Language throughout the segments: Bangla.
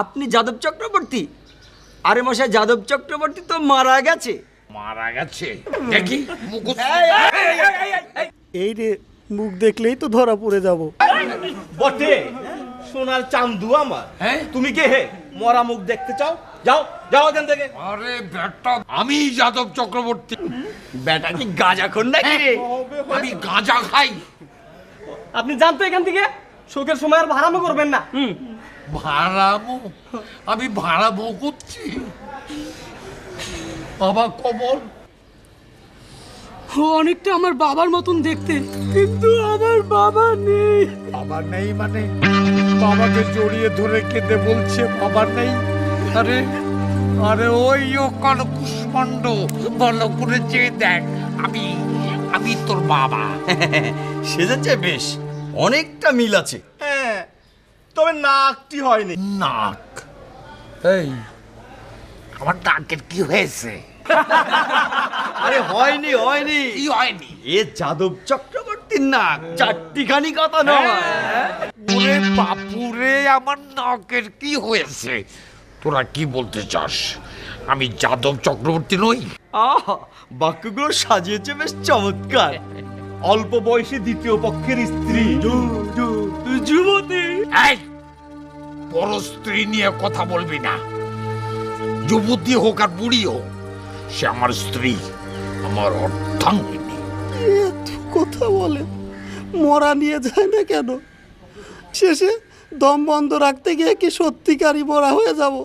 আপনি যাদব চক্রবর্তী? আরে মশাই, যাদব চক্রবর্তী তো মারা গেছে। মারা গেছে? দেখি মুখ। এই রে, মুখ দেখলেই তো ধরা পড়ে যাব। বটে, সোনার চান্দু আমার। হ্যাঁ? তুমি কে হে? মরা মুখ দেখতে চাও? যাও যাও এখান থেকে। আরে বেটা, আমি যাদব চক্রবর্তী। বেটা কি গাঁজাখোর নাকি রে? আমি গাঁজা খাই। আপনি জানতো এখান থেকে শোকের সময় আর ভাড়ামো করবেন না। ভাড়ামো? আমি ভাড়ামো করছি? বাবা কমল অনেকটা আমার বাবার মতন দেখতে, কিন্তু আমার বাবা নেই। বাবা নেই মানে? বাবাকে জড়িয়ে ধরে কেঁদে বলছে বাবা নেই। আরে আরে ওই ওখানে কুষ্মাণ্ড, ভালো করে চেয়ে দেখ, আমি আমি তোর বাবা। সেজেছে বেশ, অনেকটা মিল আছে। হ্যাঁ, তবে নাকটি হয়নি। নাক? এই আমার নাকের কি হয়েছে? আরে হয়নি হয়নি, কি হয়নি? এ যাদব চক্রবর্তীর নাক, চারটিখানি কথা নয়। ওরে বাপুরে, আমার নাকের কি হয়েছে? তোরা কি বলতে চাস? আমি যাদব চক্রবর্তী নই? আহা, বাক্যগুলো সাজিয়েছে বেশ চমৎকার। অল্প বয়সী দ্বিতীয় পক্ষের স্ত্রী যুবতী। এই, বড় স্ত্রী নিয়ে কথা বলবি না। যুবতী হোক আর বুড়ি হোক, সে আমার স্ত্রী, আমার অর্ধাঙ্গিনী। এত কথা বলে, মরা নিয়ে যায় না কেন? শেষে দম বন্ধ রাখতে গিয়ে কি সত্যিকারই মরা হয়ে যাব?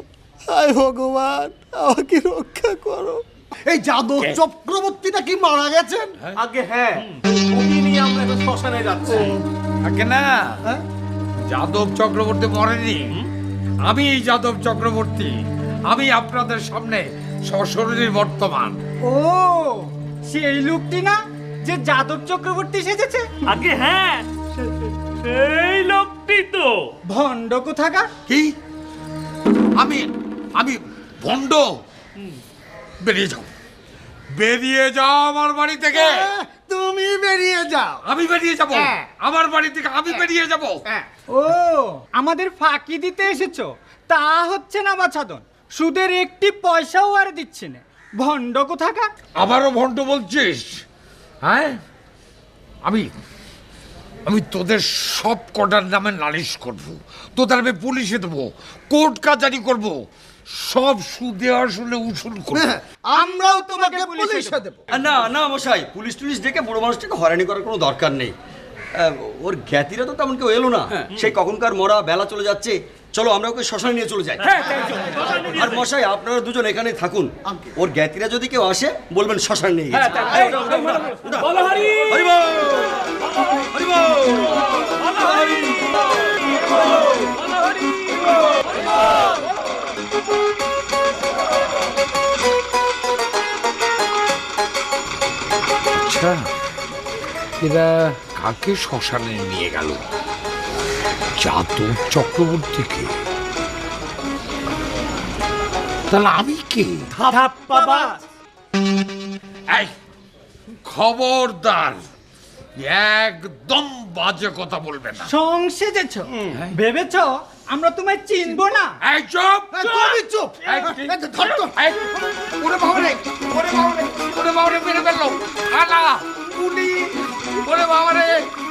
হায় ভগবান, আমাকে রক্ষা করো। এই যাদব চক্রবর্তীটা কি মারা গেছেন? আগে হ্যাঁ, ওকে নিয়ে আমরা এখন শ্মশানে যাচ্ছি। থাকে না, যাদব চক্রবর্তী মরেনি। আমি যাদব চক্রবর্তী, আমি আপনাদের সামনে সশরীর বর্তমান। ও, সেই লোকটি না যে যাদব চক্রবর্তী সেজেছে? আগে হ্যাঁ, সেই লোকটি তো। ভণ্ড কোথাকার। কি? আমি আমি ভণ্ড? বেরিয়ে যাও, বেরিয়ে যাও আমার বাড়ি থেকে। তুমি বেরিয়ে যাও। আমি বেরিয়ে যাব হ্যাঁ। আমার বাড়ি থেকে, আমি বেরিয়ে যাব। ও, আমাদের ফাঁকি দিতে এসেছো? তা হচ্ছে না বাছাদন, সুদের একটি পয়সাও আর দিচ্ছে না। ভণ্ড কোথাকার। আবারও ভণ্ড বলছিস? হ্যাঁ, আমি আমি তোদের সব কটার নামে নালিশ করব, তোদের আমি পুলিশে দেবো, কোর্ট কাচারি করব, সব সুদে আসলে উসুল করব। আমরাও তোমাকে পুলিশে দেব। না না মশাই, পুলিশ টুলিশ ডেকে বুড়ো মানুষটাকে হয়রানি করার কোনো দরকার নেই। ওর জ্ঞাতিরা তো তেমন কেউ এলো না। সেই কখনকার মরা, বেলা চলে যাচ্ছে। চলো আমরা ওকে শ্মশানে নিয়ে চলে যাই। আর মশাই, আপনারা দুজন এখানে থাকুন। ওর জ্ঞাতিরা যদি কেউ আসে, বলবেন শ্মশানে নিয়ে গেছে। বলহরি হরি বল! হরি বল! হরি! আচ্ছা, এরা কাকে শ্মশানে নিয়ে গেল? যাদব চক্রবর্তীকে? তাহলে আমি কে? এই, খবরদার, একদম বাজে কথা বলবে না। সংসেজেছ? ভেবেছো আমরা তোমায় চিনবো না? এই চুপ! তুমি চুপ। এই, এই, ওরে বাবারে, ওরে বাবারে, ওরে বাবারে, মেরে ফেললো। আলা, পুলিশ! ওরে বাবারে!